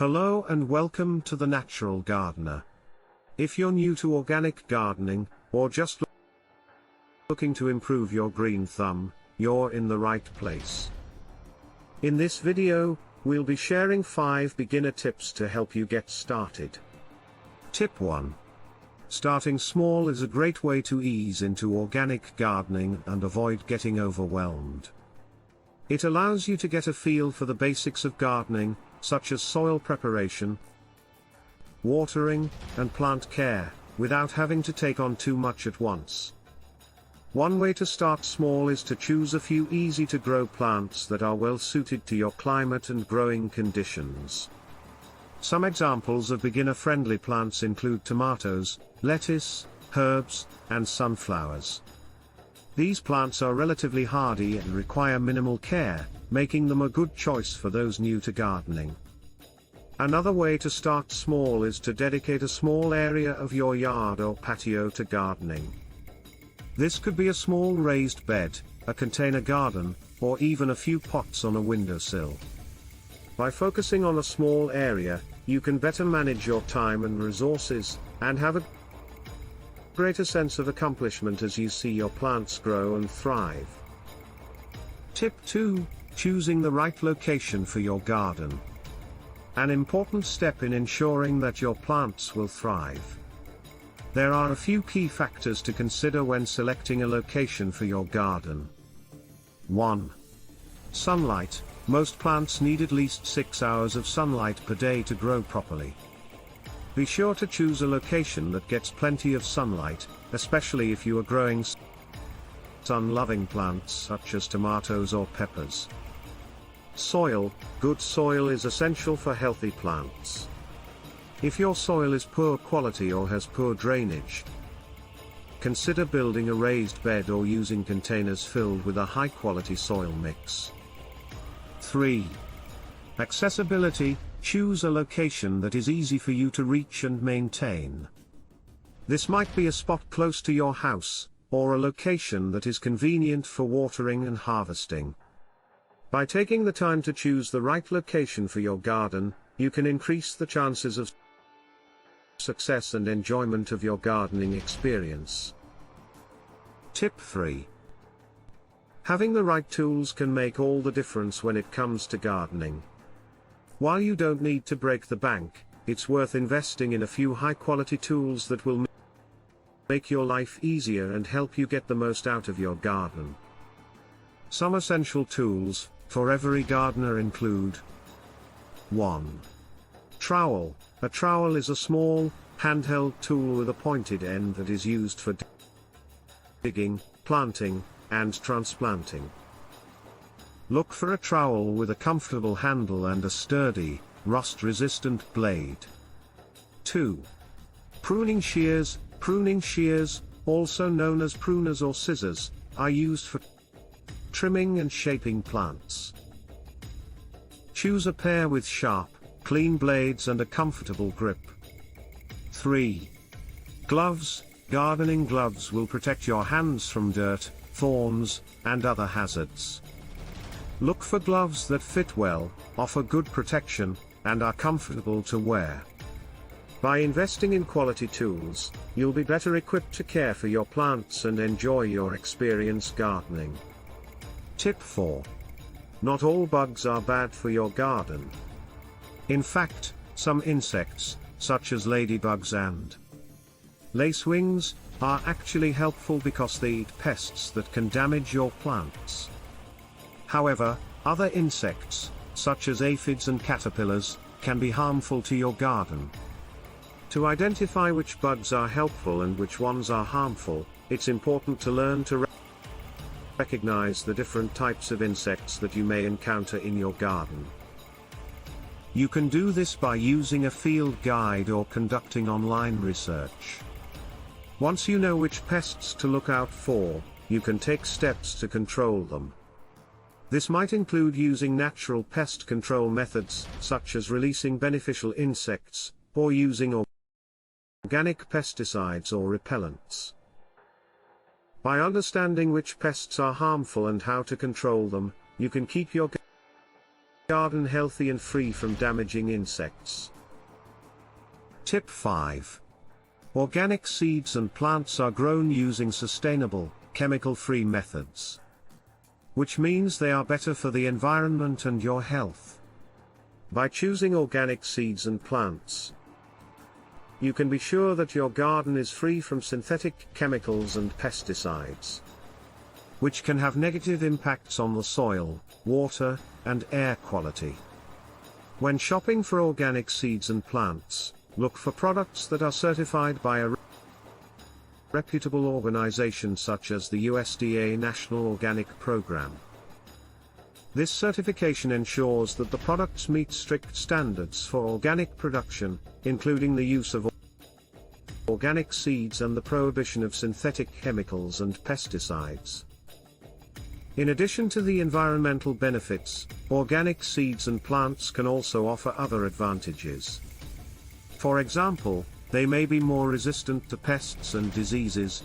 Hello and welcome to The Natural Gardener. If you're new to organic gardening, or just looking to improve your green thumb, you're in the right place. In this video, we'll be sharing 5 beginner tips to help you get started. Tip 1. Starting small is a great way to ease into organic gardening and avoid getting overwhelmed. It allows you to get a feel for the basics of gardening, such as soil preparation, watering, and plant care, without having to take on too much at once. One way to start small is to choose a few easy-to-grow plants that are well suited to your climate and growing conditions. Some examples of beginner-friendly plants include tomatoes, lettuce, herbs, and sunflowers. These plants are relatively hardy and require minimal care, making them a good choice for those new to gardening. Another way to start small is to dedicate a small area of your yard or patio to gardening. This could be a small raised bed, a container garden, or even a few pots on a windowsill. By focusing on a small area, you can better manage your time and resources, and have a greater sense of accomplishment as you see your plants grow and thrive. Tip 2. Choosing the right location for your garden. An important step in ensuring that your plants will thrive. There are a few key factors to consider when selecting a location for your garden. 1. Sunlight. Most plants need at least 6 hours of sunlight per day to grow properly. Be sure to choose a location that gets plenty of sunlight, especially if you are growing sun-loving plants such as tomatoes or peppers. Soil. Good soil is essential for healthy plants. If your soil is poor quality or has poor drainage, consider building a raised bed or using containers filled with a high-quality soil mix. 3. Accessibility. Choose a location that is easy for you to reach and maintain. This might be a spot close to your house, or a location that is convenient for watering and harvesting. By taking the time to choose the right location for your garden, you can increase the chances of success and enjoyment of your gardening experience. Tip 3. Having the right tools can make all the difference when it comes to gardening. While you don't need to break the bank, it's worth investing in a few high-quality tools that will make your life easier and help you get the most out of your garden. Some essential tools for every gardener include: 1. Trowel. A trowel is a small, handheld tool with a pointed end that is used for digging, planting, and transplanting. Look for a trowel with a comfortable handle and a sturdy, rust-resistant blade. 2. Pruning shears. Pruning shears, also known as pruners or scissors, are used for trimming and shaping plants. Choose a pair with sharp, clean blades and a comfortable grip. 3. Gloves. Gardening gloves will protect your hands from dirt, thorns, and other hazards. Look for gloves that fit well, offer good protection, and are comfortable to wear. By investing in quality tools, you'll be better equipped to care for your plants and enjoy your experience gardening. Tip 4. Not all bugs are bad for your garden. In fact, some insects, such as ladybugs and lacewings, are actually helpful because they eat pests that can damage your plants. However, other insects, such as aphids and caterpillars, can be harmful to your garden. To identify which bugs are helpful and which ones are harmful, it's important to learn to recognize the different types of insects that you may encounter in your garden. You can do this by using a field guide or conducting online research. Once you know which pests to look out for, you can take steps to control them. This might include using natural pest control methods, such as releasing beneficial insects, or using organic pesticides or repellents. By understanding which pests are harmful and how to control them, you can keep your garden healthy and free from damaging insects. Tip 5. Organic seeds and plants are grown using sustainable, chemical-free methods, which means they are better for the environment and your health. By choosing organic seeds and plants, you can be sure that your garden is free from synthetic chemicals and pesticides, which can have negative impacts on the soil, water, and air quality. When shopping for organic seeds and plants, look for products that are certified by a reputable organization such as the USDA National Organic Program. This certification ensures that the products meet strict standards for organic production, including the use of organic seeds and the prohibition of synthetic chemicals and pesticides. In addition to the environmental benefits, organic seeds and plants can also offer other advantages. For example, they may be more resistant to pests and diseases,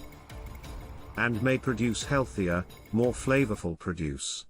and may produce healthier, more flavorful produce.